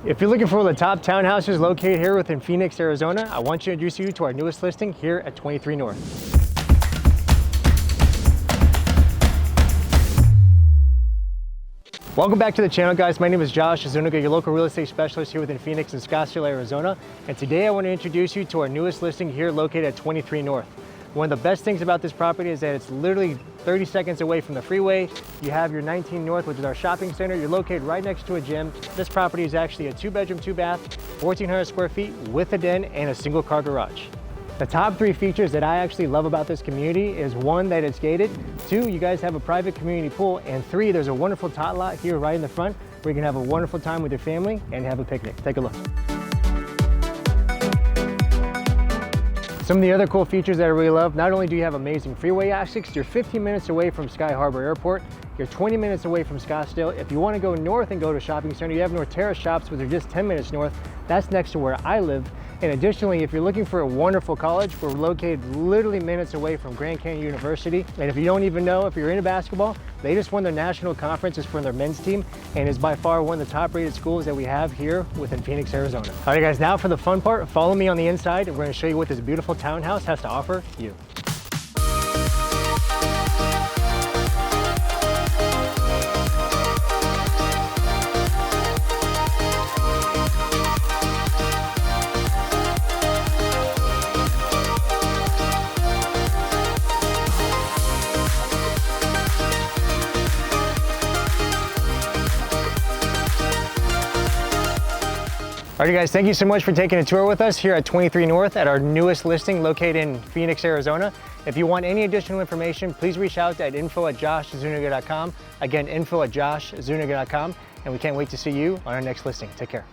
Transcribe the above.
If you're looking for one of the top townhouses located here within Phoenix, Arizona, I want to introduce you to our newest listing here at 23 North. Welcome back to the channel, guys. My name is Josh Zuniga, your local real estate specialist here within Phoenix and Scottsdale, Arizona. And today I want to introduce you to our newest listing here located at 23 North. One of the best things about this property is that it's literally 30 seconds away from the freeway. You have your 19 North, which is our shopping center. You're located right next to a gym. This property is actually a 2-bedroom, 2-bath, 1,400 square feet with a den and a single car garage. The top 3 features that I actually love about this community is 1, that it's gated, 2, you guys have a private community pool, and 3, there's a wonderful tot lot here right in the front where you can have a wonderful time with your family and have a picnic. Take a look. Some of the other cool features that I really love, not only do you have amazing freeway access, you're 15 minutes away from Sky Harbor Airport, you're 20 minutes away from Scottsdale. If you want to go north and go to a shopping center, you have North Terrace shops, which are just 10 minutes north. That's next to where I live. And additionally, if you're looking for a wonderful college, we're located literally minutes away from Grand Canyon University. And if you don't even know, if you're into basketball, they just won their national conferences for their men's team and is by far one of the top rated schools that we have here within Phoenix, Arizona. All right, guys, now for the fun part, follow me on the inside and we're gonna show you what this beautiful townhouse has to offer you. All right, guys, thank you so much for taking a tour with us here at 23 North at our newest listing located in Phoenix, Arizona. If you want any additional information, please reach out at info@joshzuniga.com. Again, info@joshzuniga.com. And we can't wait to see you on our next listing. Take care.